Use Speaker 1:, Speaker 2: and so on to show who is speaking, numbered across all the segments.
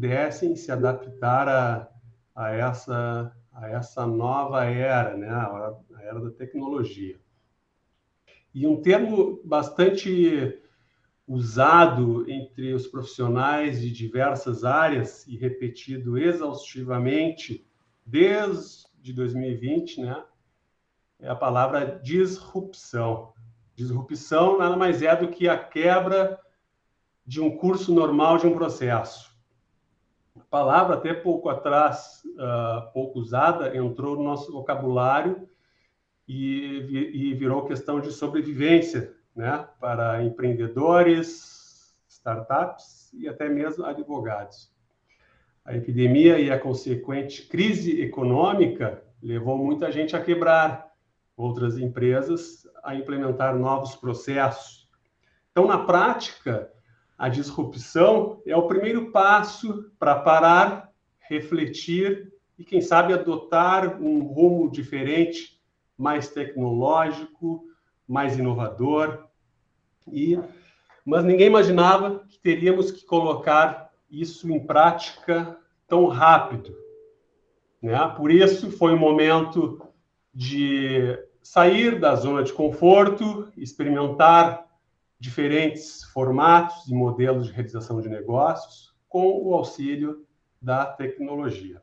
Speaker 1: pudessem se adaptar a essa nova era, né? A era da tecnologia. E um termo bastante usado entre os profissionais de diversas áreas e repetido exaustivamente desde 2020, né? É a palavra disrupção. Disrupção nada mais é do que a quebra de um curso normal de um processo. A palavra, até pouco atrás, pouco usada, entrou no nosso vocabulário e virou questão de sobrevivência, né, para empreendedores, startups e até mesmo advogados. A epidemia e a consequente crise econômica levou muita gente a quebrar, outras empresas a implementar novos processos. Então, na prática, a disrupção é o primeiro passo para parar, refletir e, quem sabe, adotar um rumo diferente, mais tecnológico, mais inovador. Mas ninguém imaginava que teríamos que colocar isso em prática tão rápido, né? Por isso, foi um momento de sair da zona de conforto, experimentar diferentes formatos e modelos de realização de negócios com o auxílio da tecnologia.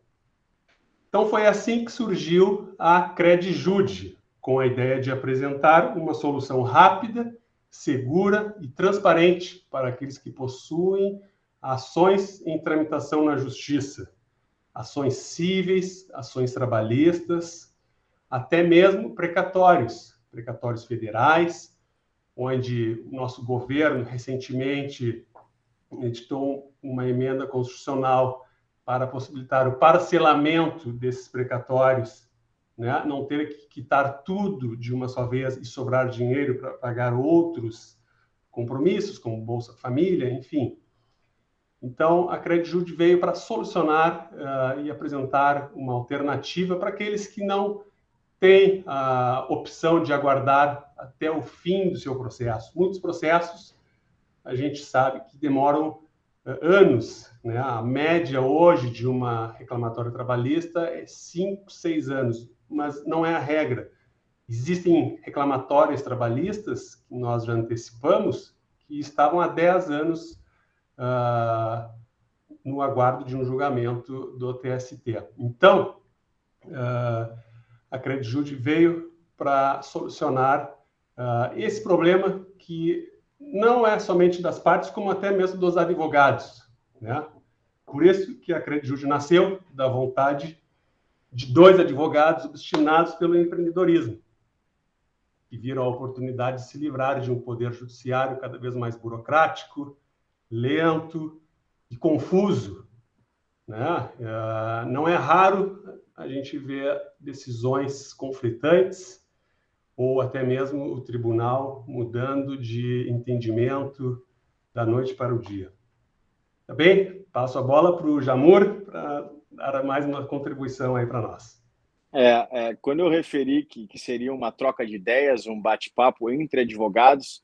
Speaker 1: Então, foi assim que surgiu a Credijude, com a ideia de apresentar uma solução rápida, segura e transparente para aqueles que possuem ações em tramitação na justiça, ações cíveis, ações trabalhistas, até mesmo precatórios federais, onde o nosso governo recentemente editou uma emenda constitucional para possibilitar o parcelamento desses precatórios, né? Não ter que quitar tudo de uma só vez e sobrar dinheiro para pagar outros compromissos, como Bolsa Família, enfim. Então, a Credijude veio para solucionar e apresentar uma alternativa para aqueles que não têm a opção de aguardar até o fim do seu processo. Muitos processos, a gente sabe que demoram anos, né? A média hoje de uma reclamatória trabalhista é 5, 6 anos, mas não é a regra. Existem reclamatórias trabalhistas, que nós já antecipamos, que estavam há 10 anos no aguardo de um julgamento do TST. Então, a Credijude veio para solucionar esse problema que não é somente das partes, como até mesmo dos advogados, né? Por isso que a Credijude nasceu da vontade de 2 advogados obstinados pelo empreendedorismo, que viram a oportunidade de se livrar de um poder judiciário cada vez mais burocrático, lento e confuso, né? Não é raro a gente ver decisões conflitantes ou até mesmo o tribunal mudando de entendimento da noite para o dia. Tá bem? Passo a bola para o Jamur para dar mais uma contribuição aí para nós.
Speaker 2: Quando eu referi que seria uma troca de ideias, um bate-papo entre advogados,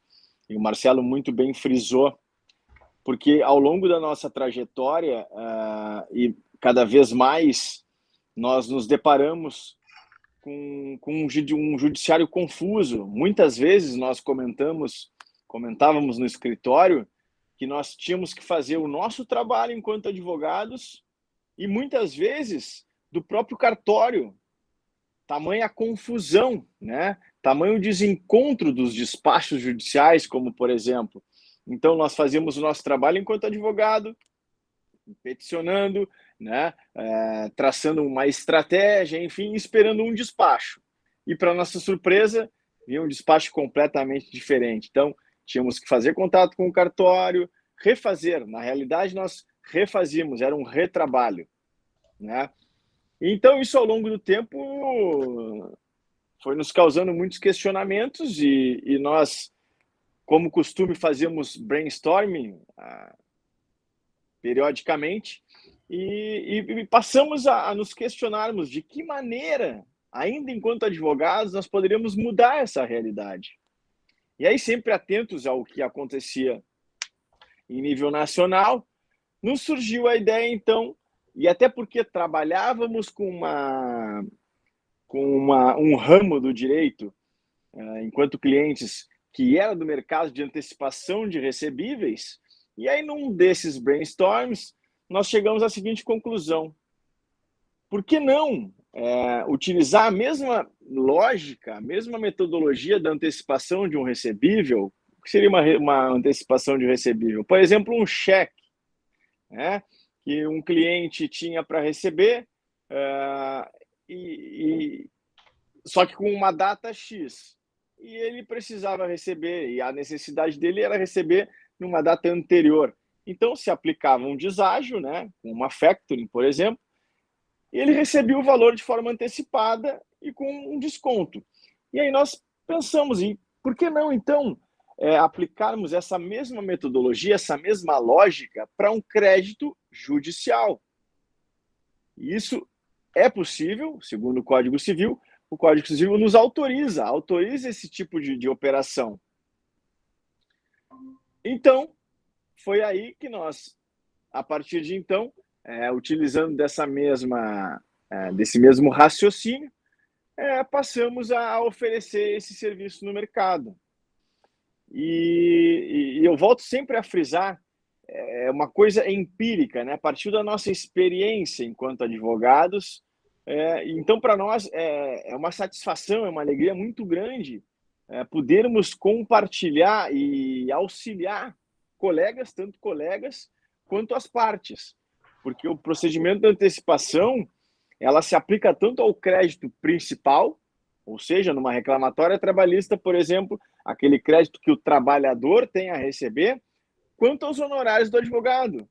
Speaker 2: e o Marcelo muito bem frisou, porque ao longo da nossa trajetória e cada vez mais nós nos deparamos com um judiciário confuso. Muitas vezes nós comentávamos no escritório que nós tínhamos que fazer o nosso trabalho enquanto advogados e muitas vezes do próprio cartório. Tamanha confusão, né? Tamanho desencontro dos despachos judiciais, como por exemplo. Então, nós fazíamos o nosso trabalho enquanto advogado, peticionando, né? Traçando uma estratégia, enfim, esperando um despacho. E, para nossa surpresa, vinha um despacho completamente diferente. Então, tínhamos que fazer contato com o cartório, refazer. Na realidade, nós refazíamos, era um retrabalho, né? Então, isso ao longo do tempo foi nos causando muitos questionamentos e nós, como costume, fazemos brainstorming periodicamente e passamos a nos questionarmos de que maneira, ainda enquanto advogados, nós poderíamos mudar essa realidade. E aí, sempre atentos ao que acontecia em nível nacional, nos surgiu a ideia, então, e até porque trabalhávamos com um ramo do direito, enquanto clientes, que era do mercado de antecipação de recebíveis, e aí num desses brainstorms, nós chegamos à seguinte conclusão: por que não utilizar a mesma lógica, a mesma metodologia da antecipação de um recebível? O que seria uma antecipação de recebível? Por exemplo, um cheque, né, que um cliente tinha para receber, só que com uma data X. E ele precisava receber, e a necessidade dele era receber numa data anterior. Então, se aplicava um deságio, né, uma factoring, por exemplo, e ele recebia o valor de forma antecipada e com um desconto. E aí nós pensamos em, por que não, então, aplicarmos essa mesma metodologia, essa mesma lógica para um crédito judicial? E isso é possível, segundo o Código Civil. O Código Civil nos autoriza esse tipo de operação. Então, foi aí que nós, a partir de então, utilizando desse mesmo raciocínio, passamos a oferecer esse serviço no mercado. E eu volto sempre a frisar, uma coisa empírica, né? A partir da nossa experiência enquanto advogados. Então, para nós, é uma satisfação, é uma alegria muito grande podermos compartilhar e auxiliar colegas, tanto colegas quanto as partes, porque o procedimento de antecipação, ela se aplica tanto ao crédito principal, ou seja, numa reclamatória trabalhista, por exemplo, aquele crédito que o trabalhador tem a receber, quanto aos honorários do advogado.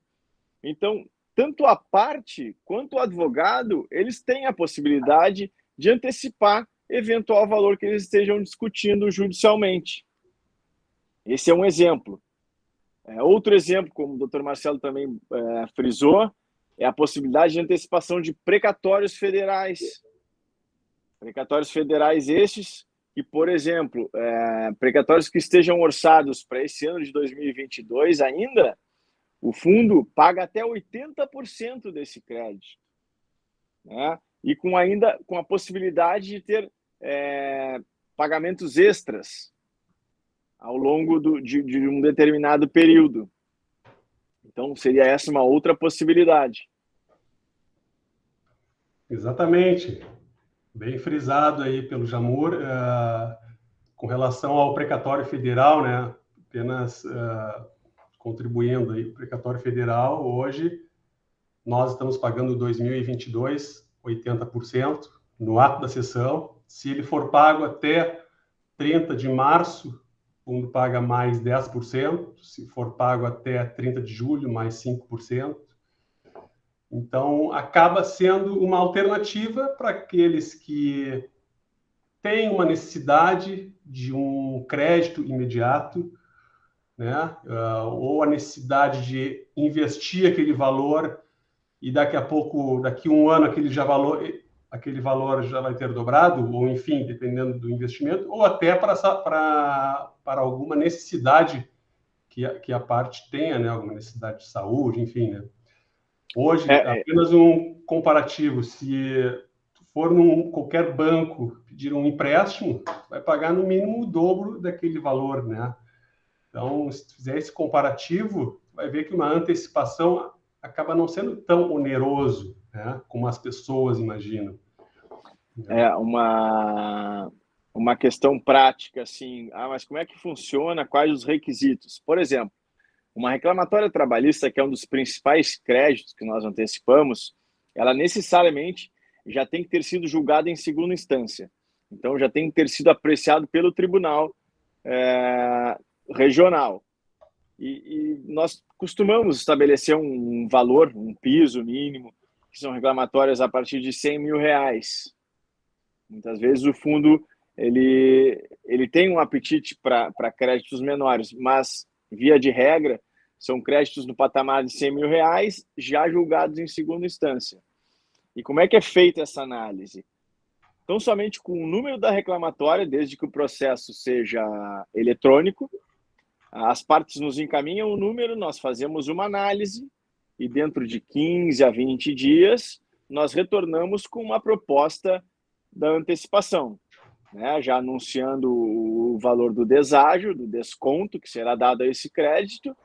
Speaker 2: Então, tanto a parte quanto o advogado, eles têm a possibilidade de antecipar eventual valor que eles estejam discutindo judicialmente. Esse é um exemplo. Outro exemplo, como o Dr. Marcelo também frisou, é a possibilidade de antecipação de precatórios federais. Precatórios federais estes que, por exemplo, precatórios que estejam orçados para esse ano de 2022 ainda, o fundo paga até 80% desse crédito, né? E ainda com a possibilidade de ter pagamentos extras ao longo de um determinado período. Então, seria essa uma outra possibilidade.
Speaker 1: Exatamente. Bem frisado aí pelo Jamur. Com relação ao precatório federal, né? Apenas contribuindo aí, o precatório federal, hoje, nós estamos pagando 2022, 80% no ato da sessão. Se ele for pago até 30 de março, o fundo paga mais 10%. Se for pago até 30 de julho, mais 5%. Então, acaba sendo uma alternativa para aqueles que têm uma necessidade de um crédito imediato, né? Ou a necessidade de investir aquele valor e daqui a pouco, daqui a um ano, aquele valor já vai ter dobrado, ou enfim, dependendo do investimento, ou até para alguma necessidade que a parte tenha, né? Alguma necessidade de saúde, enfim, né? Hoje, apenas um comparativo, se for qualquer banco pedir um empréstimo, vai pagar no mínimo o dobro daquele valor, né? Então, se fizer esse comparativo, vai ver que uma antecipação acaba não sendo tão oneroso, né, como as pessoas imaginam.
Speaker 2: Uma questão prática, assim, mas como é que funciona, quais os requisitos? Por exemplo, uma reclamatória trabalhista, que é um dos principais créditos que nós antecipamos, ela necessariamente já tem que ter sido julgada em segunda instância. Então, já tem que ter sido apreciado pelo tribunal regional. E nós costumamos estabelecer um valor, um piso mínimo, que são reclamatórias a partir de R$100 mil. Muitas vezes o fundo ele tem um apetite para créditos menores, mas, via de regra, são créditos no patamar de R$100 mil, já julgados em segunda instância. E como é que é feita essa análise? Então, somente com o número da reclamatória, desde que o processo seja eletrônico, as partes nos encaminham o número, nós fazemos uma análise e dentro de 15 a 20 dias nós retornamos com uma proposta da antecipação, né? Já anunciando o valor do deságio, do desconto que será dado a esse crédito,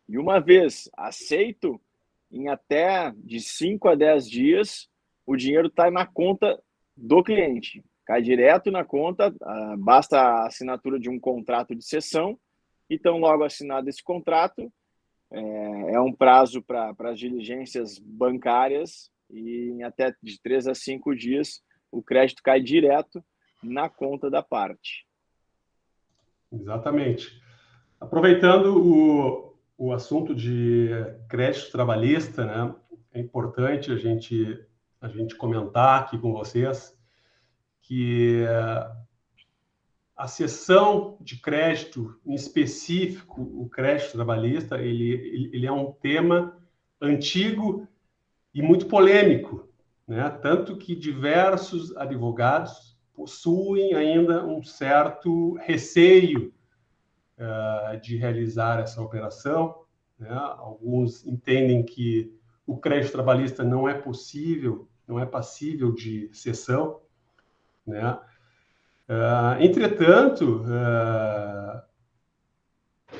Speaker 2: e uma vez aceito, em até de 5 a 10 dias, o dinheiro está na conta do cliente, cai direto na conta, basta a assinatura de um contrato de cessão, então logo assinado esse contrato, é um prazo para as diligências bancárias e em até de 3 a 5 dias o crédito cai direto na conta da parte.
Speaker 1: Exatamente. Aproveitando o assunto de crédito trabalhista, né, é importante a gente comentar aqui com vocês que a cessão de crédito, em específico o crédito trabalhista, ele é um tema antigo e muito polêmico, né? Tanto que diversos advogados possuem ainda um certo receio de realizar essa operação, né? Alguns entendem que o crédito trabalhista não é possível, não é passível de cessão, né? Entretanto,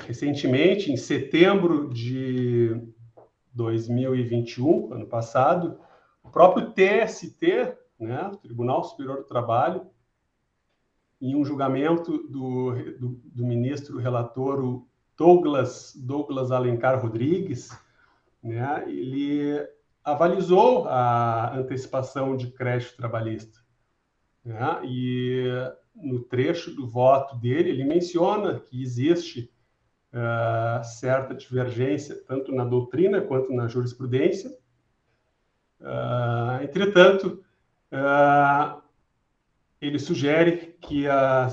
Speaker 1: recentemente, em setembro de 2021, ano passado, o próprio TST, né, Tribunal Superior do Trabalho, em um julgamento do ministro relator Douglas Alencar Rodrigues, né, ele avalizou a antecipação de crédito trabalhista, né, e no trecho do voto dele, ele menciona que existe certa divergência, tanto na doutrina quanto na jurisprudência. Entretanto, ele sugere que a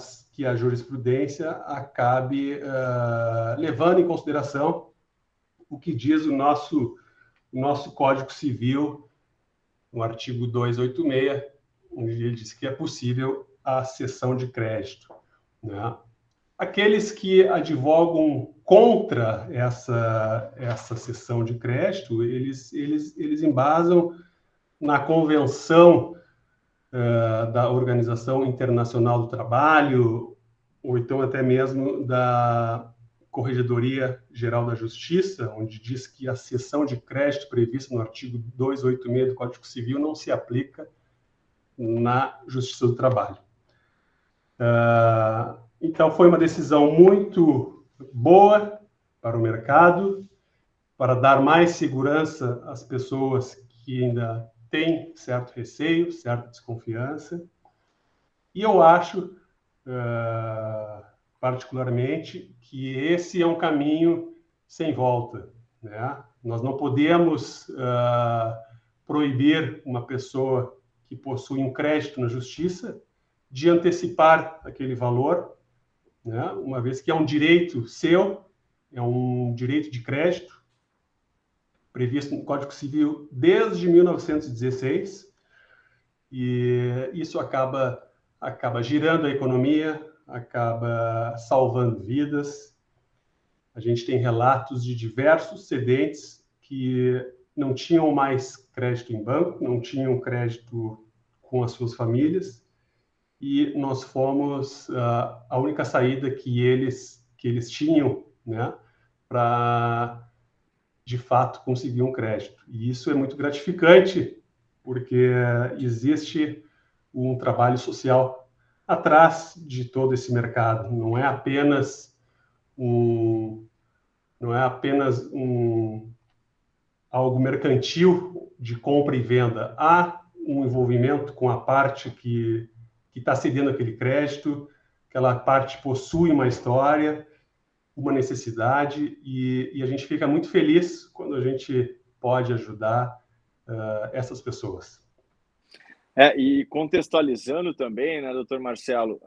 Speaker 1: jurisprudência acabe levando em consideração o que diz o nosso Código Civil, no artigo 286, onde ele diz que é possível a cessão de crédito, né? Aqueles que advogam contra essa cessão de crédito, eles embasam na Convenção da Organização Internacional do Trabalho, ou então até mesmo da Corregedoria Geral da Justiça, onde diz que a cessão de crédito prevista no artigo 286 do Código Civil não se aplica na Justiça do Trabalho. Então, foi uma decisão muito boa para o mercado, para dar mais segurança às pessoas que ainda têm certo receio, certa desconfiança. E eu acho, particularmente, que esse é um caminho sem volta, né? Nós não podemos proibir uma pessoa que possui um crédito na justiça de antecipar aquele valor, né? Uma vez que é um direito seu, é um direito de crédito, previsto no Código Civil desde 1916, e isso acaba girando a economia, acaba salvando vidas. A gente tem relatos de diversos cedentes que não tinham mais crédito em banco, não tinham crédito com as suas famílias, e nós fomos a única saída que eles tinham, né, para, de fato, conseguir um crédito. E isso é muito gratificante, porque existe um trabalho social atrás de todo esse mercado. Não é apenas algo mercantil de compra e venda. Há um envolvimento com a parte que está cedendo aquele crédito, aquela parte possui uma história, uma necessidade, e a gente fica muito feliz quando a gente pode ajudar essas pessoas.
Speaker 2: E contextualizando também, né, doutor Marcelo,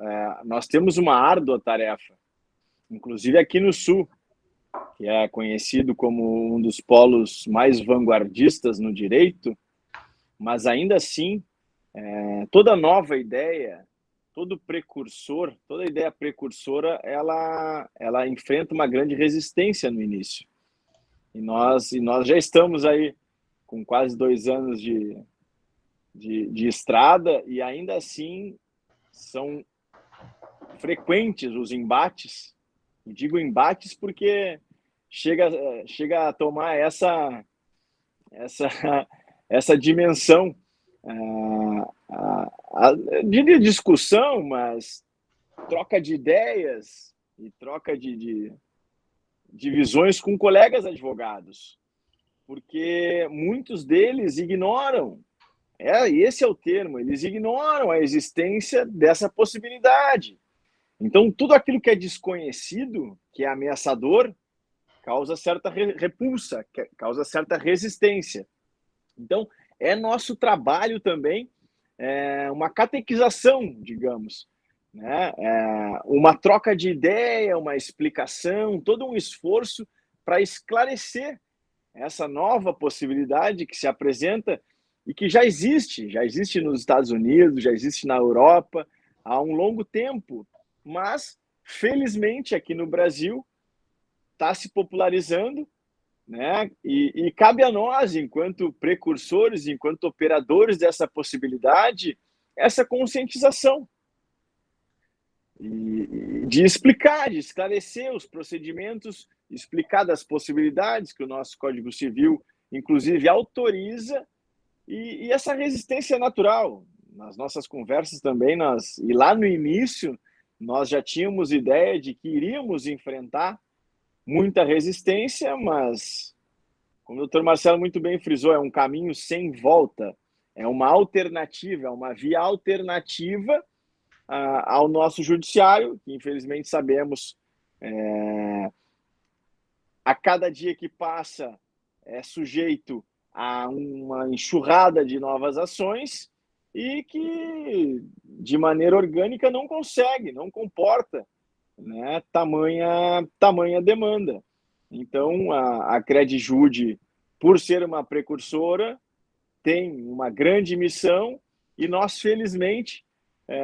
Speaker 2: nós temos uma árdua tarefa, inclusive aqui no Sul, que é conhecido como um dos polos mais vanguardistas no direito, mas ainda assim, toda nova ideia, todo precursor, toda ideia precursora, ela enfrenta uma grande resistência no início. E nós já estamos aí com quase 2 anos de estrada, e ainda assim são frequentes os embates. E digo embates porque chega a tomar essa, essa dimensão de discussão, mas troca de ideias e troca de visões com colegas advogados, porque muitos deles ignoram, esse é o termo, eles ignoram a existência dessa possibilidade. Então, tudo aquilo que é desconhecido, que é ameaçador, causa certa repulsa, causa certa resistência. Então, é nosso trabalho também uma catequização, digamos, né? Uma troca de ideia, uma explicação, todo um esforço para esclarecer essa nova possibilidade que se apresenta e que já existe nos Estados Unidos, já existe na Europa há um longo tempo, mas, felizmente, aqui no Brasil está se popularizando, né? E cabe a nós, enquanto precursores, enquanto operadores dessa possibilidade, essa conscientização e de explicar, de esclarecer os procedimentos, explicar das possibilidades que o nosso Código Civil, inclusive, autoriza, e essa resistência natural. Nas nossas conversas também, e lá no início, nós já tínhamos ideia de que iríamos enfrentar muita resistência, mas, como o doutor Marcelo muito bem frisou, é um caminho sem volta, é uma alternativa, é uma via alternativa ao nosso judiciário, que infelizmente sabemos, a cada dia que passa é sujeito a uma enxurrada de novas ações e que, de maneira orgânica, não consegue, não comporta, né, tamanha demanda. Então, a Credijude, por ser uma precursora, tem uma grande missão e nós, felizmente,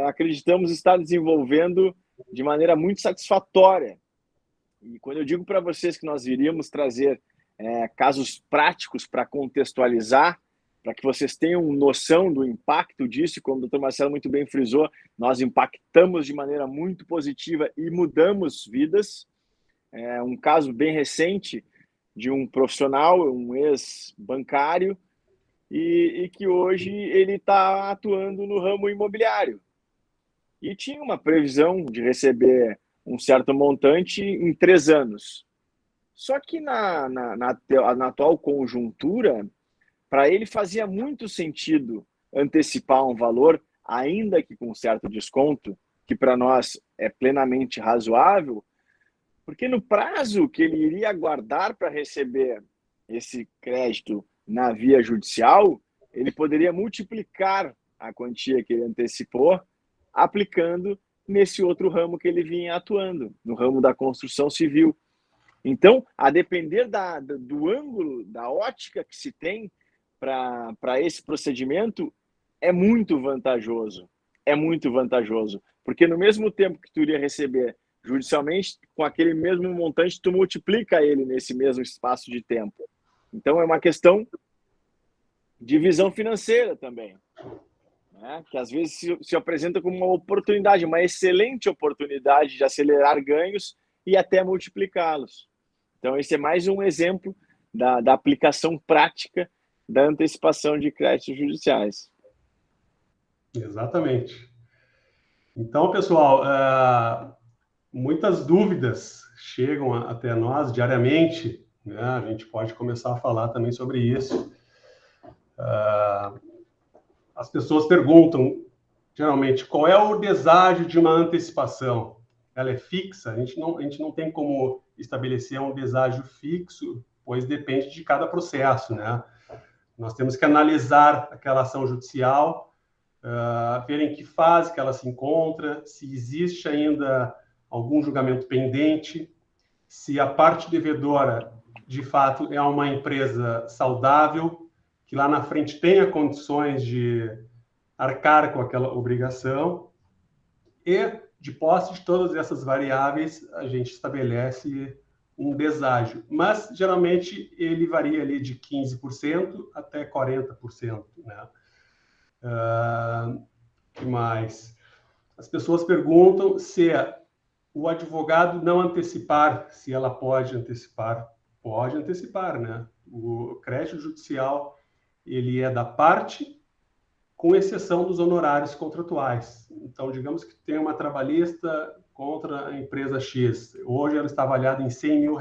Speaker 2: acreditamos estar desenvolvendo de maneira muito satisfatória. E quando eu digo para vocês que nós iríamos trazer casos práticos para contextualizar, para que vocês tenham noção do impacto disso, como o doutor Marcelo muito bem frisou, nós impactamos de maneira muito positiva e mudamos vidas. Um caso bem recente de um profissional, um ex-bancário, e que hoje ele está atuando no ramo imobiliário. E tinha uma previsão de receber um certo montante em 3 anos. Só que na atual conjuntura, para ele fazia muito sentido antecipar um valor, ainda que com certo desconto, que para nós é plenamente razoável, porque no prazo que ele iria aguardar para receber esse crédito na via judicial, ele poderia multiplicar a quantia que ele antecipou, aplicando nesse outro ramo que ele vinha atuando, no ramo da construção civil. Então, a depender do ângulo, da ótica que se tem para esse procedimento, é muito vantajoso. É muito vantajoso. Porque no mesmo tempo que tu iria receber judicialmente, com aquele mesmo montante, tu multiplica ele nesse mesmo espaço de tempo. Então, é uma questão de visão financeira também, né? Que às vezes se apresenta como uma oportunidade, uma excelente oportunidade de acelerar ganhos e até multiplicá-los. Então, esse é mais um exemplo da aplicação prática da antecipação de créditos judiciais.
Speaker 1: Exatamente. Então, pessoal, muitas dúvidas chegam até nós diariamente, né? A gente pode começar a falar também sobre isso. As pessoas perguntam, geralmente, qual é o deságio de uma antecipação? Ela é fixa? A gente não tem como estabelecer um deságio fixo, pois depende de cada processo, né? Nós temos que analisar aquela ação judicial, ver em que fase que ela se encontra, se existe ainda algum julgamento pendente, se a parte devedora, de fato, é uma empresa saudável, que lá na frente tenha condições de arcar com aquela obrigação, e, de posse de todas essas variáveis, a gente estabelece um deságio, mas geralmente ele varia ali de 15% até 40%, né? Que mais? As pessoas perguntam se o advogado não antecipar, se ela pode antecipar. Pode antecipar, né? O crédito judicial, ele é da parte, com exceção dos honorários contratuais. Então, digamos que tem uma trabalhista contra a empresa X. Hoje ela está avaliada em R$100 mil.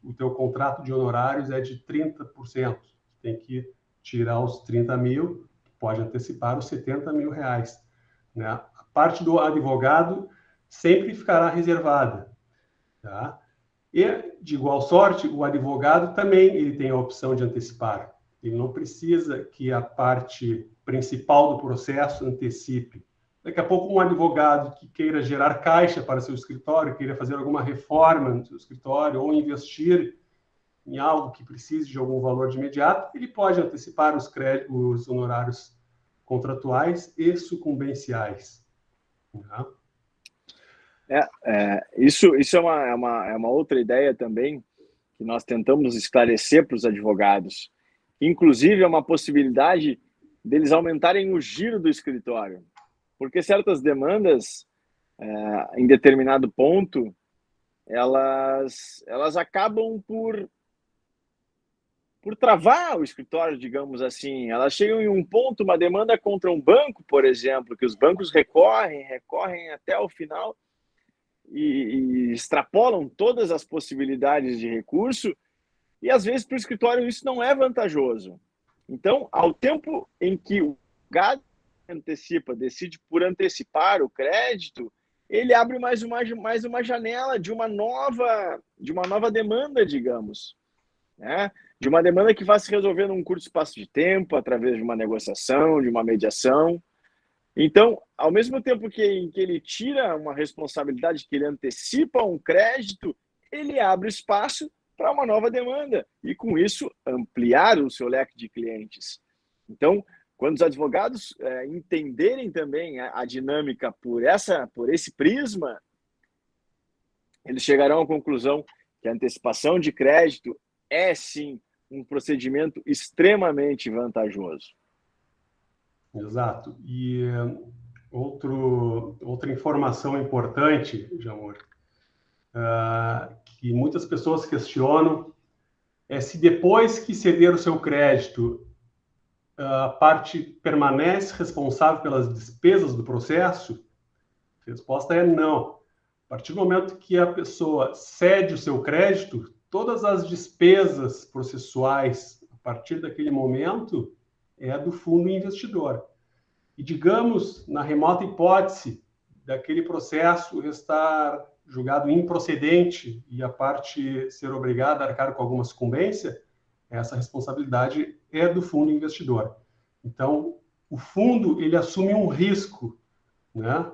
Speaker 1: O teu contrato de honorários é de 30%. Tem que tirar os 30 mil, pode antecipar os 70 mil reais, né? A parte do advogado sempre ficará reservada, tá? E, de igual sorte, o advogado também ele tem a opção de antecipar. Ele não precisa que a parte principal do processo antecipe. Daqui a pouco, um advogado que queira gerar caixa para seu escritório, queira fazer alguma reforma no seu escritório ou investir em algo que precise de algum valor de imediato, ele pode antecipar os honorários contratuais e sucumbenciais. Tá?
Speaker 2: Isso é uma outra ideia também que nós tentamos esclarecer para os advogados. Inclusive, é uma possibilidade deles aumentarem o giro do escritório, porque certas demandas, em determinado ponto, elas acabam por travar o escritório, digamos assim. Elas chegam em um ponto, uma demanda contra um banco, por exemplo, que os bancos recorrem até o final e extrapolam todas as possibilidades de recurso, e às vezes para o escritório isso não é vantajoso. Então, ao tempo em que o advogado decide por antecipar o crédito, ele abre mais uma janela de uma nova demanda, digamos, né? De uma demanda que vai se resolver num curto espaço de tempo, através de uma negociação, de uma mediação. Então, ao mesmo tempo que ele tira uma responsabilidade, que ele antecipa um crédito, ele abre espaço para uma nova demanda e, com isso, ampliar o seu leque de clientes. Então, quando os advogados entenderem também a dinâmica por esse prisma, eles chegarão à conclusão que a antecipação de crédito é, sim, um procedimento extremamente vantajoso.
Speaker 1: Exato. E outra informação importante, Jamor, que muitas pessoas questionam, é se depois que ceder o seu crédito, a parte permanece responsável pelas despesas do processo? A resposta é não. A partir do momento que a pessoa cede o seu crédito, todas as despesas processuais, a partir daquele momento, é do fundo investidor. E digamos, na remota hipótese daquele processo estar julgado improcedente e a parte ser obrigada a arcar com alguma sucumbência, essa responsabilidade é do fundo investidor. Então, o fundo ele assume um risco, né?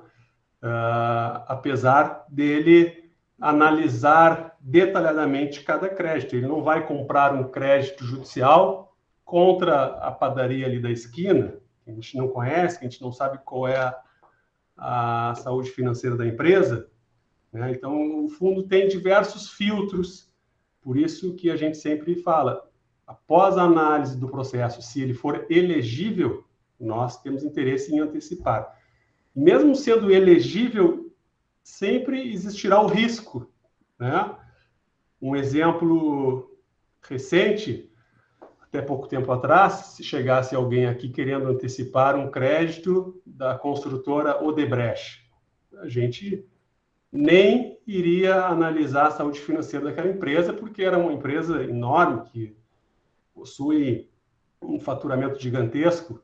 Speaker 1: Apesar dele analisar detalhadamente cada crédito. Ele não vai comprar um crédito judicial contra a padaria ali da esquina, que a gente não conhece, que a gente não sabe qual é a saúde financeira da empresa, né? Então, o fundo tem diversos filtros, por isso que a gente sempre fala, após a análise do processo, se ele for elegível, nós temos interesse em antecipar. Mesmo sendo elegível, sempre existirá o risco, né? Um exemplo recente, até pouco tempo atrás, se chegasse alguém aqui querendo antecipar um crédito da construtora Odebrecht, a gente nem iria analisar a saúde financeira daquela empresa, porque era uma empresa enorme, que possui um faturamento gigantesco.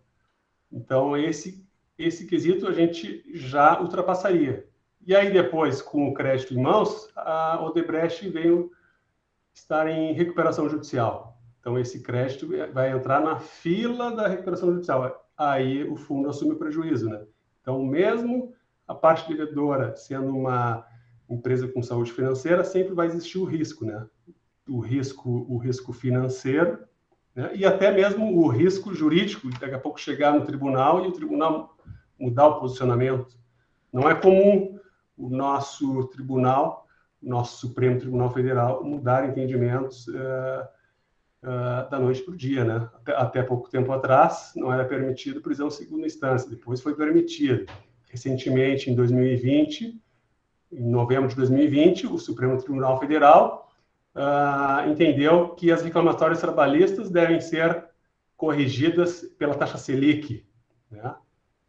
Speaker 1: Então, esse quesito a gente já ultrapassaria. E aí, depois, com o crédito em mãos, a Odebrecht veio estar em recuperação judicial. Então, esse crédito vai entrar na fila da recuperação judicial. Aí, o fundo assume o prejuízo, né? Então, mesmo a parte devedora sendo uma empresa com saúde financeira, sempre vai existir o risco, né? O risco financeiro, né? E até mesmo o risco jurídico, de daqui a pouco chegar no tribunal e o tribunal mudar o posicionamento. Não é comum o nosso tribunal nosso Supremo Tribunal Federal mudar entendimentos da noite para o dia, né? Até pouco tempo atrás não era permitido prisão segunda instância, depois foi permitido. Recentemente, em 2020, em novembro de 2020, o Supremo Tribunal Federal entendeu que as reclamatórias trabalhistas devem ser corrigidas pela taxa Selic, né?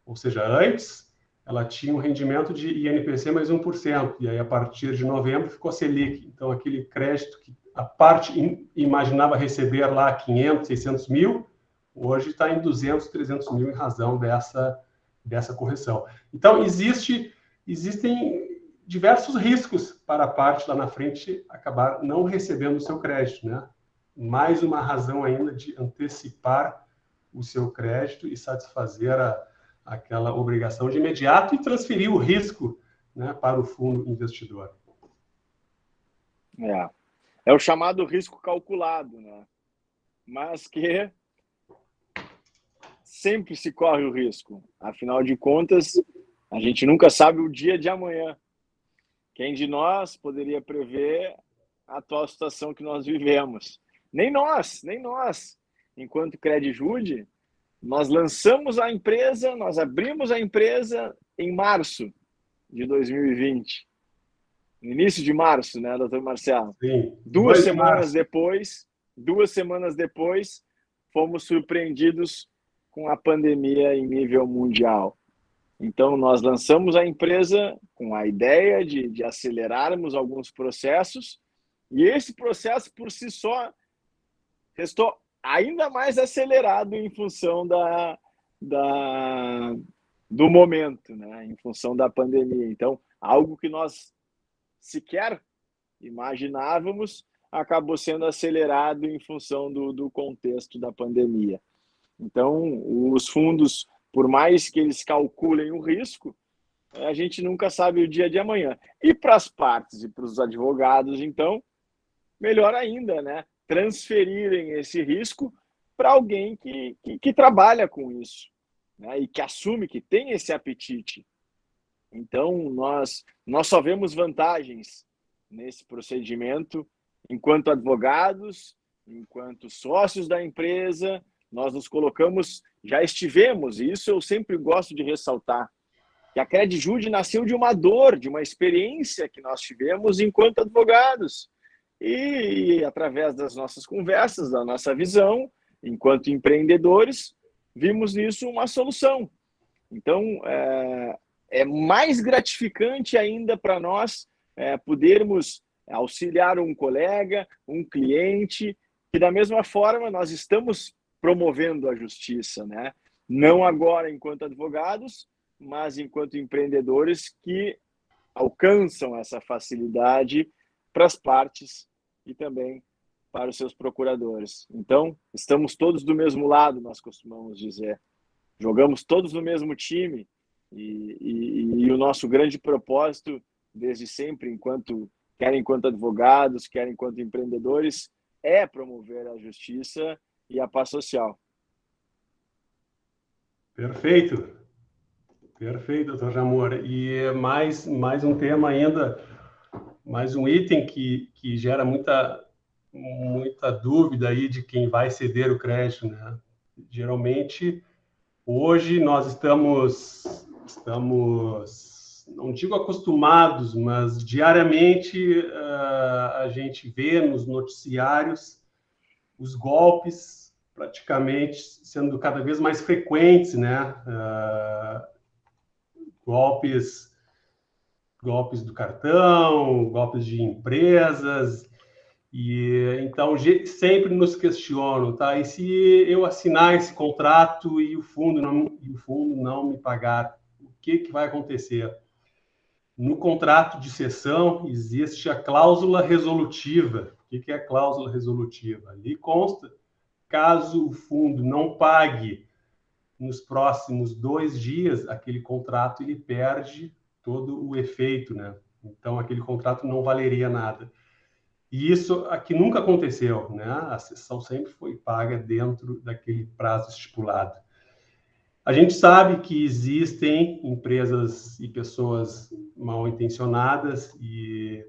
Speaker 1: Ou seja, antes ela tinha um rendimento de INPC mais 1%, e aí a partir de novembro ficou Selic. Então, aquele crédito que a parte imaginava receber lá 500, 600 mil, hoje está em 200, 300 mil em razão dessa correção. Então, existem diversos riscos para a parte lá na frente acabar não recebendo o seu crédito, né? Mais uma razão ainda de antecipar o seu crédito e satisfazer aquela obrigação de imediato e transferir o risco, né, para o fundo investidor.
Speaker 2: É o chamado risco calculado, né? Mas que sempre se corre o risco. Afinal de contas, a gente nunca sabe o dia de amanhã. Quem de nós poderia prever a atual situação que nós vivemos? Nem nós. Enquanto Credijude, nós lançamos a empresa, nós abrimos a empresa em março de 2020. No início de março, né, doutor Marcelo?
Speaker 1: Sim.
Speaker 2: Duas semanas depois, fomos surpreendidos com a pandemia em nível mundial. Então, nós lançamos a empresa com a ideia de acelerarmos alguns processos, e esse processo, por si só, restou ainda mais acelerado em função do momento, né? Em função da pandemia. Então, algo que nós sequer imaginávamos acabou sendo acelerado em função do contexto da pandemia. Então, os fundos, por mais que eles calculem o risco, a gente nunca sabe o dia de amanhã. E para as partes e para os advogados, então, melhor ainda, né? Transferirem esse risco para alguém que trabalha com isso, né? E que assume, que tem esse apetite. Então, nós só vemos vantagens nesse procedimento enquanto advogados, enquanto sócios da empresa. Nós nos colocamos, já estivemos, e isso eu sempre gosto de ressaltar, que a Credijude nasceu de uma dor, de uma experiência que nós tivemos enquanto advogados. E através das nossas conversas, da nossa visão, enquanto empreendedores, vimos nisso uma solução. Então, é mais gratificante ainda para nós podermos auxiliar um colega, um cliente, que da mesma forma nós estamos promovendo a justiça, né? Não agora enquanto advogados, mas enquanto empreendedores que alcançam essa facilidade para as partes e também para os seus procuradores. Então, estamos todos do mesmo lado, nós costumamos dizer. Jogamos todos no mesmo time e o nosso grande propósito, desde sempre, quer enquanto advogados, quer enquanto empreendedores, é promover a justiça e a paz social.
Speaker 1: Perfeito, doutor Jamor. E mais um tema ainda, mais um item que gera muita dúvida aí de quem vai ceder o crédito, né? Geralmente, hoje nós estamos, não digo acostumados, mas diariamente a gente vê nos noticiários os golpes praticamente sendo cada vez mais frequentes, né? Golpes do cartão, golpes de empresas, e então sempre nos questionam, tá? E se eu assinar esse contrato e o fundo não me pagar, o que vai acontecer? No contrato de cessão existe a cláusula resolutiva. O que é a cláusula resolutiva? Ali consta, caso o fundo não pague nos próximos 2 dias, aquele contrato ele perde todo o efeito, né? Então aquele contrato não valeria nada. E isso aqui nunca aconteceu, né? A cessão sempre foi paga dentro daquele prazo estipulado. A gente sabe que existem empresas e pessoas mal intencionadas e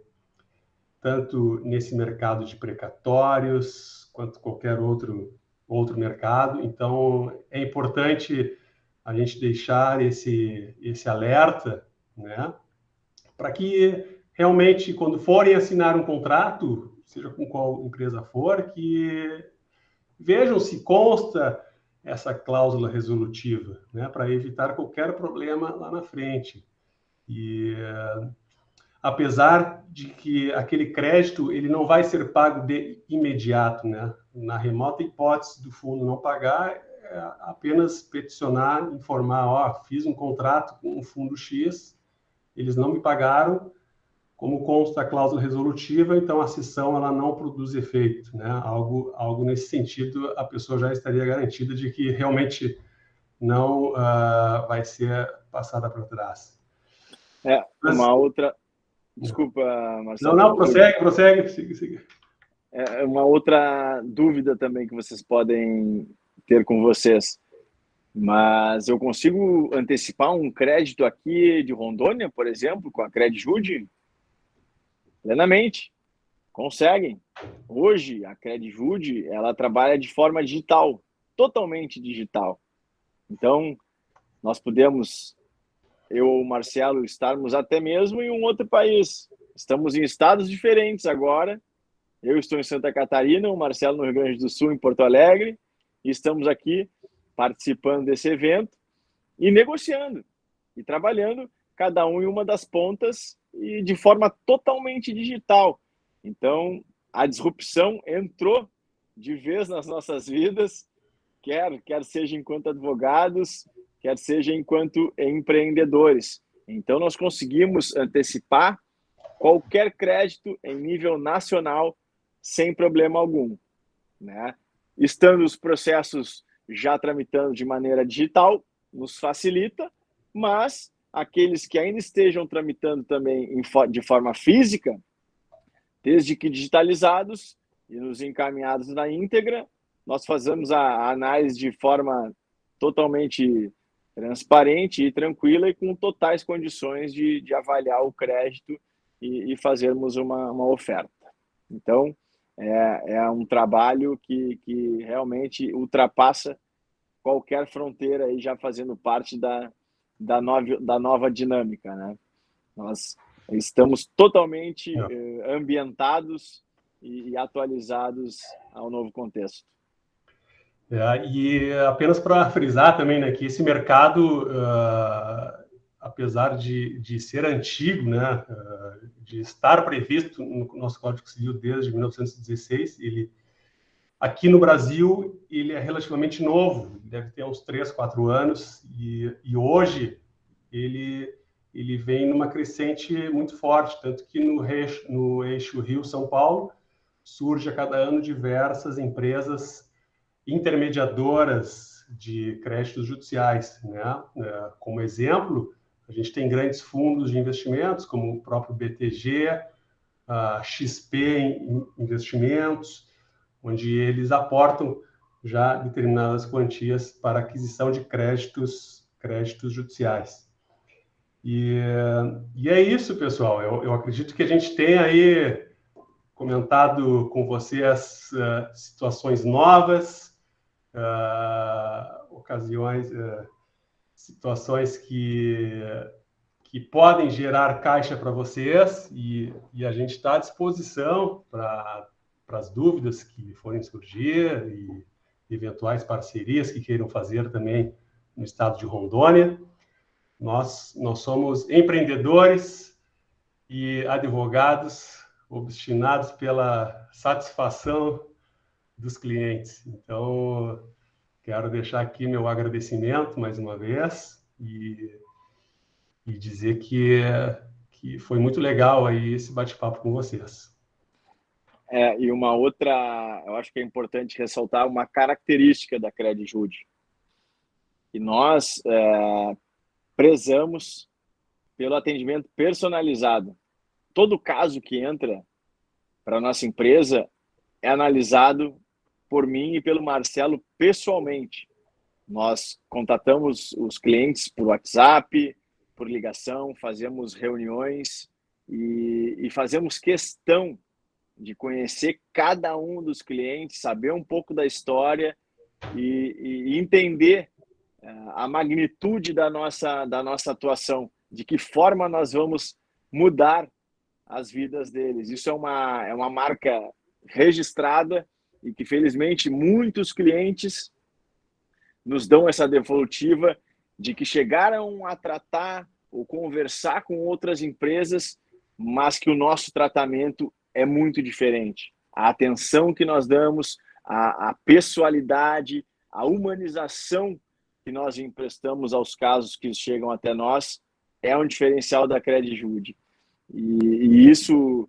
Speaker 1: tanto nesse mercado de precatórios, quanto qualquer outro mercado. Então, é importante a gente deixar esse alerta, né, para que realmente, quando forem assinar um contrato, seja com qual empresa for, que vejam se consta essa cláusula resolutiva, né, para evitar qualquer problema lá na frente. E apesar de que aquele crédito ele não vai ser pago de imediato, né? Na remota hipótese do fundo não pagar, é apenas peticionar, informar, ó, fiz um contrato com um fundo X, eles não me pagaram, como consta a cláusula resolutiva, então a cessão ela não produz efeito, né? Algo nesse sentido, a pessoa já estaria garantida de que realmente não vai ser passada para trás.
Speaker 2: Uma outra... Desculpa, Marcelo.
Speaker 1: Não, prossegue. Siga.
Speaker 2: Uma outra dúvida também que vocês podem ter com vocês. Mas eu consigo antecipar um crédito aqui de Rondônia, por exemplo, com a Credijude? Plenamente. Conseguem. Hoje, a Credijude, ela trabalha de forma digital, totalmente digital. Então, nós podemos, eu ou o Marcelo, estarmos até mesmo em um outro país. Estamos em estados diferentes agora. Eu estou em Santa Catarina, o Marcelo no Rio Grande do Sul, em Porto Alegre, e estamos aqui participando desse evento e negociando e trabalhando, cada um em uma das pontas e de forma totalmente digital. Então, a disrupção entrou de vez nas nossas vidas, quer seja enquanto advogados, quer seja enquanto empreendedores. Então, nós conseguimos antecipar qualquer crédito em nível nacional sem problema algum, né? Estando os processos já tramitando de maneira digital, nos facilita, mas aqueles que ainda estejam tramitando também de forma física, desde que digitalizados e nos encaminhados na íntegra, nós fazemos a análise de forma totalmente transparente e tranquila e com totais condições de avaliar o crédito e fazermos uma oferta. Então, é um trabalho que realmente ultrapassa qualquer fronteira, aí já fazendo parte da nova dinâmica, né? Nós estamos totalmente ambientados e atualizados ao novo contexto.
Speaker 1: E apenas para frisar também, né, que esse mercado, apesar de ser antigo, né, de estar previsto no nosso Código Civil desde 1916, ele aqui no Brasil ele é relativamente novo, deve ter uns 3, 4 anos, e hoje ele vem numa crescente muito forte, tanto que no eixo Rio-São Paulo surge a cada ano diversas empresas intermediadoras de créditos judiciais, né? Como exemplo, a gente tem grandes fundos de investimentos, como o próprio BTG, a XP Investimentos, onde eles aportam já determinadas quantias para aquisição de créditos judiciais. E é isso, pessoal. Eu acredito que a gente tem aí comentado com vocês situações novas, ocasiões, situações que podem gerar caixa para vocês e a gente está à disposição para as dúvidas que forem surgir e eventuais parcerias que queiram fazer também no estado de Rondônia. Nós somos empreendedores e advogados obstinados pela satisfação dos clientes. Então, quero deixar aqui meu agradecimento mais uma vez e dizer que foi muito legal aí esse bate-papo com vocês.
Speaker 2: E uma outra, eu acho que é importante ressaltar uma característica da Credijude, que nós prezamos pelo atendimento personalizado. Todo caso que entra para a nossa empresa é analisado por mim e pelo Marcelo pessoalmente. Nós contatamos os clientes por WhatsApp, por ligação, fazemos reuniões e fazemos questão de conhecer cada um dos clientes, saber um pouco da história e entender a magnitude da nossa atuação, de que forma nós vamos mudar as vidas deles. Isso é uma marca registrada e que, felizmente, muitos clientes nos dão essa devolutiva de que chegaram a tratar ou conversar com outras empresas, mas que o nosso tratamento é muito diferente. A atenção que nós damos, a pessoalidade, a humanização que nós emprestamos aos casos que chegam até nós é um diferencial da Credijude. E isso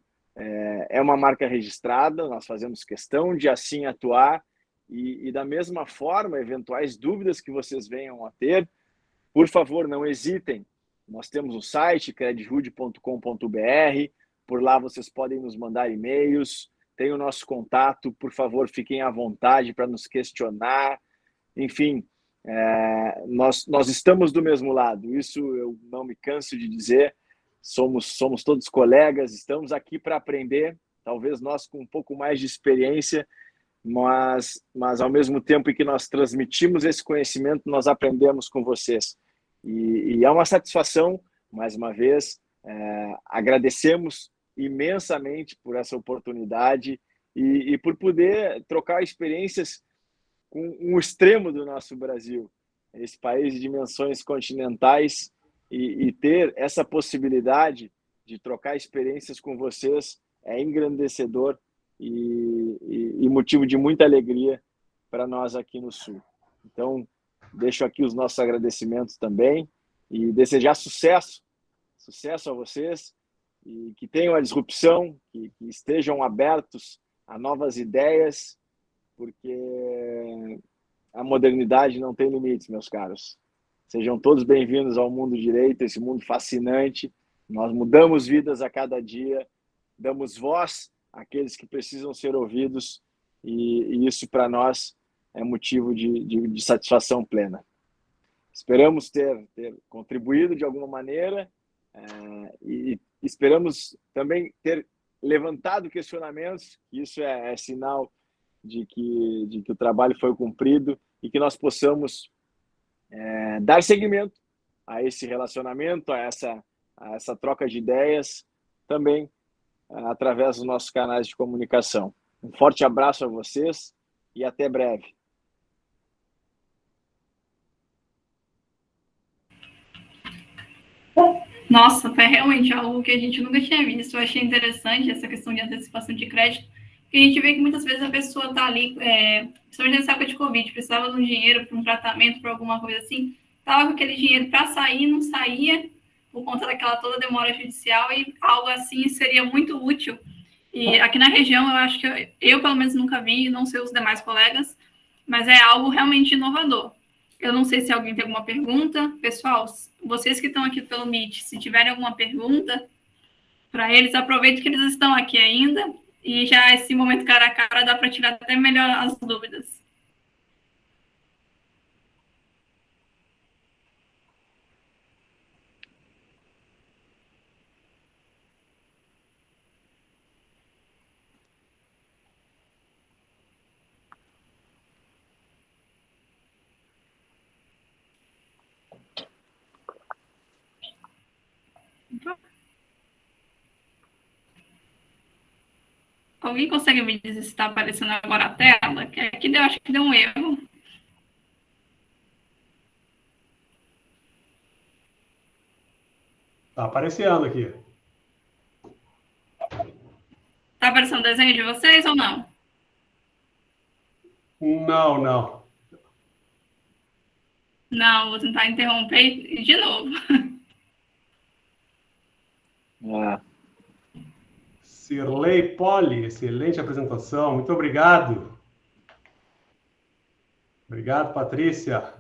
Speaker 2: é uma marca registrada, nós fazemos questão de assim atuar e da mesma forma, eventuais dúvidas que vocês venham a ter, por favor, não hesitem. Nós temos o site credijude.com.br, por lá vocês podem nos mandar e-mails, tem o nosso contato, por favor, fiquem à vontade para nos questionar. Enfim, nós estamos do mesmo lado, isso eu não me canso de dizer, somos todos colegas, estamos aqui para aprender, talvez nós com um pouco mais de experiência, mas ao mesmo tempo em que nós transmitimos esse conhecimento, nós aprendemos com vocês. E é uma satisfação, mais uma vez, agradecemos imensamente por essa oportunidade e por poder trocar experiências com um extremo do nosso Brasil, esse país de dimensões continentais, e ter essa possibilidade de trocar experiências com vocês é engrandecedor e motivo de muita alegria para nós aqui no Sul. Então, deixo aqui os nossos agradecimentos também e desejar sucesso a vocês e que tenham a disrupção, que estejam abertos a novas ideias, porque a modernidade não tem limites, meus caros. Sejam todos bem-vindos ao mundo direito, esse mundo fascinante. Nós mudamos vidas a cada dia, damos voz àqueles que precisam ser ouvidos e isso para nós é motivo de satisfação plena. Esperamos ter contribuído de alguma maneira e esperamos também ter levantado questionamentos, isso é sinal de que o trabalho foi cumprido e que nós possamos dar seguimento a esse relacionamento, a essa troca de ideias, também através dos nossos canais de comunicação. Um forte abraço a vocês e até breve.
Speaker 3: Nossa, foi realmente algo que a gente nunca tinha visto. Eu achei interessante essa questão de antecipação de crédito, porque a gente vê que muitas vezes a pessoa está ali, principalmente nessa época de Covid, precisava de um dinheiro para um tratamento, para alguma coisa assim, estava com aquele dinheiro para sair, não saía, por conta daquela toda demora judicial, e algo assim seria muito útil. E aqui na região, eu acho que eu pelo menos nunca vi, não sei os demais colegas, mas é algo realmente inovador. Eu não sei se alguém tem alguma pergunta. Pessoal, vocês que estão aqui pelo Meet, se tiverem alguma pergunta para eles, aproveito que eles estão aqui ainda e já esse momento cara a cara dá para tirar até melhor as dúvidas. Alguém consegue me dizer se está aparecendo agora a tela? Que aqui acho que deu um erro.
Speaker 1: Está aparecendo aqui.
Speaker 3: Está aparecendo o desenho de vocês ou não?
Speaker 1: Não.
Speaker 3: Não, vou tentar interromper de novo.
Speaker 1: Cirlei Poli, excelente apresentação. Muito obrigado. Obrigado, Patrícia.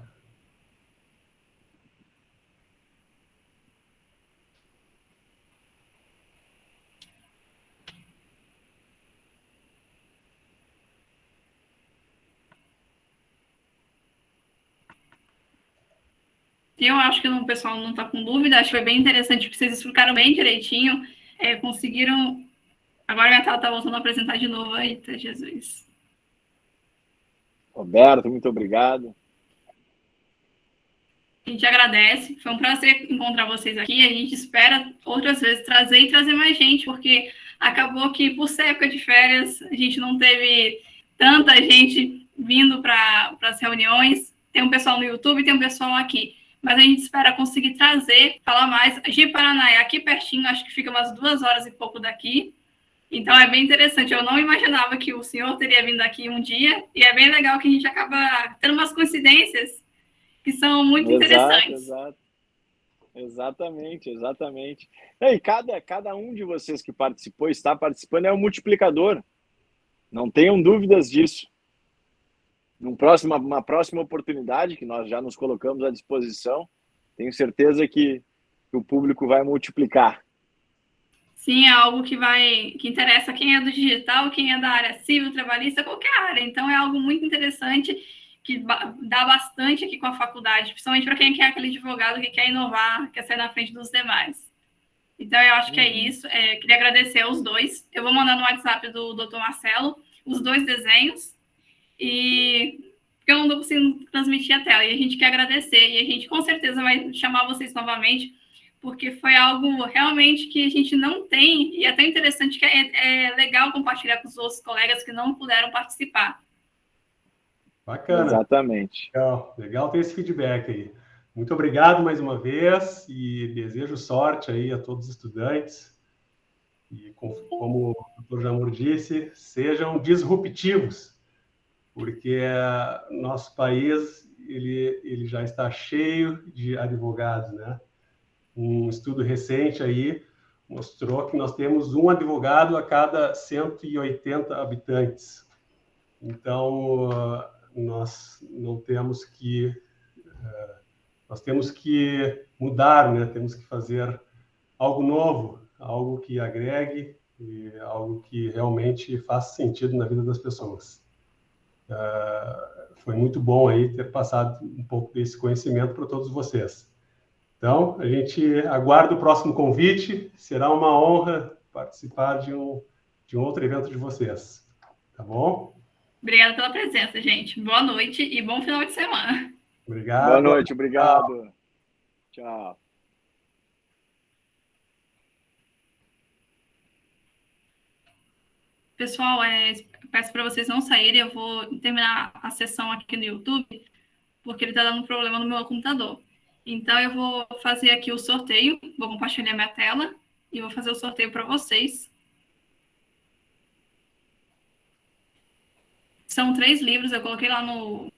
Speaker 3: Eu acho que o pessoal não está com dúvida, acho que foi bem interessante, porque vocês explicaram bem direitinho, conseguiram Agora minha tela está voltando a apresentar de novo. Eita, Jesus.
Speaker 2: Roberto, muito obrigado.
Speaker 3: A gente agradece. Foi um prazer encontrar vocês aqui. A gente espera outras vezes trazer mais gente, porque acabou que, por ser época de férias, a gente não teve tanta gente vindo para as reuniões. Tem um pessoal no YouTube, tem um pessoal aqui. Mas a gente espera conseguir trazer, falar mais. De Paraná é aqui pertinho, acho que fica umas 2 horas e pouco daqui. Então é bem interessante. Eu não imaginava que o senhor teria vindo aqui um dia, e é bem legal que a gente acaba tendo umas coincidências que são muito interessantes.
Speaker 2: Exatamente. E cada um de vocês que participou, está participando, é um multiplicador. Não tenham dúvidas disso. Uma próxima oportunidade, que nós já nos colocamos à disposição, tenho certeza que o público vai multiplicar.
Speaker 3: Sim, é algo que interessa quem é do digital, quem é da área civil, trabalhista, qualquer área. Então, é algo muito interessante, que dá bastante aqui com a faculdade, principalmente para quem quer aquele advogado que quer inovar, quer sair na frente dos demais. Então, eu acho que é isso. Queria agradecer aos dois. Eu vou mandar no WhatsApp do Dr. Marcelo os 2 desenhos, porque eu não estou conseguindo transmitir a tela. E a gente quer agradecer. E a gente, com certeza, vai chamar vocês novamente, porque foi algo realmente que a gente não tem, e é até interessante que é legal compartilhar com os outros colegas que não puderam participar.
Speaker 1: Bacana.
Speaker 2: Exatamente.
Speaker 1: Legal ter esse feedback aí. Muito obrigado mais uma vez e desejo sorte aí a todos os estudantes. E como o Dr. Jamur disse, sejam disruptivos, porque nosso país ele já está cheio de advogados, né? Um estudo recente aí mostrou que nós temos um advogado a cada 180 habitantes. Então, nós temos que mudar, né? Temos que fazer algo novo, algo que agregue e algo que realmente faça sentido na vida das pessoas. Foi muito bom aí ter passado um pouco desse conhecimento para todos vocês. Então, a gente aguarda o próximo convite. Será uma honra participar de um outro evento de vocês. Tá bom?
Speaker 3: Obrigada pela presença, gente. Boa noite e bom final de semana.
Speaker 1: Obrigado.
Speaker 2: Boa noite, obrigado. Tchau.
Speaker 3: Pessoal, peço para vocês não saírem. Eu vou terminar a sessão aqui no YouTube, porque ele está dando um problema no meu computador. Então, eu vou fazer aqui o sorteio, vou compartilhar minha tela e vou fazer o sorteio para vocês. São 3 livros, eu coloquei lá no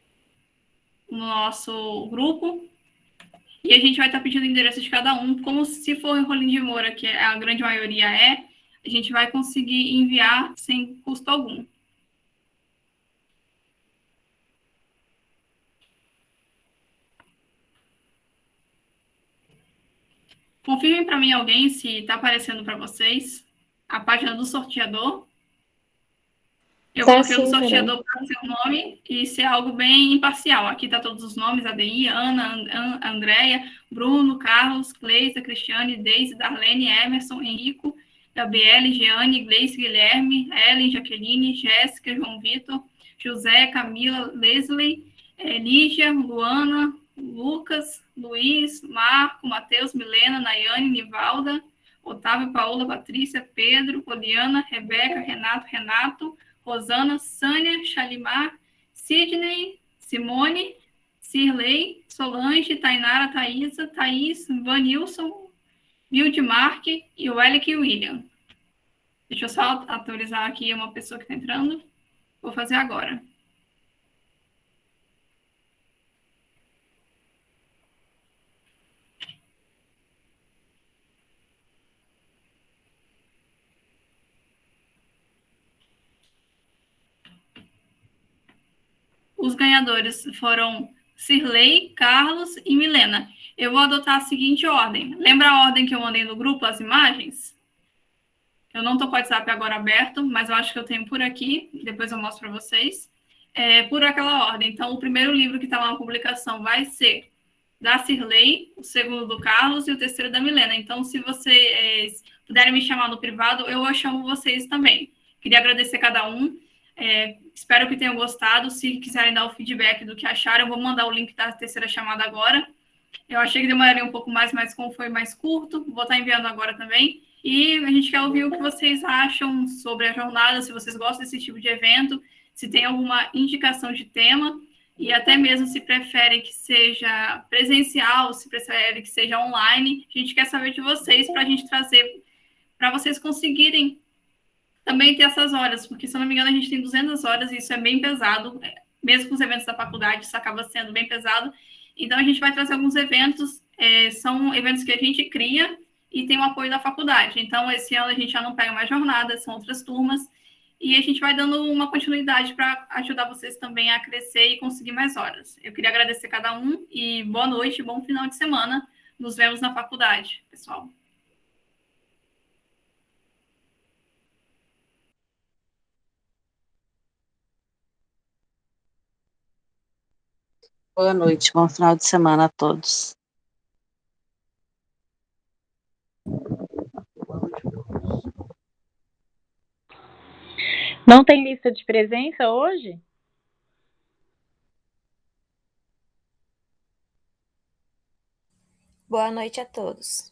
Speaker 3: nosso grupo. E a gente vai estar pedindo o endereço de cada um, como se for em Rolim de Moura, que a grande maioria a gente vai conseguir enviar sem custo algum. Confirmem para mim alguém se está aparecendo para vocês a página do sorteador. Eu coloquei o sorteador para o seu nome e ser algo bem imparcial. Aqui está todos os nomes: ADI, Ana, Andréia, Bruno, Carlos, Cleisa, Cristiane, Deise, Darlene, Emerson, Henrico, Gabriele, Jeane, Gleice, Guilherme, Ellen, Jaqueline, Jéssica, João Vitor, José, Camila, Leslie, Lígia, Luana, Lucas, Luiz, Marco, Matheus, Milena, Nayane, Nivalda, Otávio, Paola, Patrícia, Pedro, Poliana, Rebeca, Renato, Rosana, Sânia, Chalimar, Sidney, Simone, Cirlei, Solange, Tainara, Thaisa, Thaís, Vanilson, Wildmark e o Elick e o William. Deixa eu só atualizar aqui uma pessoa que está entrando. Vou fazer agora. Os ganhadores foram Cirlei, Carlos e Milena. Eu vou adotar a seguinte ordem. Lembra a ordem que eu mandei no grupo, as imagens? Eu não estou com o WhatsApp agora aberto, mas eu acho que eu tenho por aqui. Depois eu mostro para vocês. Por aquela ordem. Então, o primeiro livro que está lá na publicação vai ser da Cirlei, o segundo do Carlos e o terceiro da Milena. Então, se vocês puderem me chamar no privado, eu chamo vocês também. Queria agradecer cada um. Espero que tenham gostado. Se quiserem dar o feedback do que acharam, eu vou mandar o link da terceira chamada agora. Eu achei que demoraria um pouco mais, mas como foi mais curto, vou estar enviando agora também. E a gente quer ouvir o que vocês acham sobre a jornada, se vocês gostam desse tipo de evento, se tem alguma indicação de tema, e até mesmo se preferem que seja presencial, se preferem que seja online. A gente quer saber de vocês para a gente trazer, para vocês conseguirem também ter essas horas, porque, se eu não me engano, a gente tem 200 horas e isso é bem pesado, mesmo com os eventos da faculdade, isso acaba sendo bem pesado. Então, a gente vai trazer alguns eventos, são eventos que a gente cria e tem o apoio da faculdade. Então, esse ano a gente já não pega mais jornadas, são outras turmas, e a gente vai dando uma continuidade para ajudar vocês também a crescer e conseguir mais horas. Eu queria agradecer cada um e boa noite, bom final de semana. Nos vemos na faculdade, pessoal.
Speaker 4: Boa noite, bom final de semana a todos.
Speaker 5: Não tem lista de presença hoje?
Speaker 6: Boa noite a todos.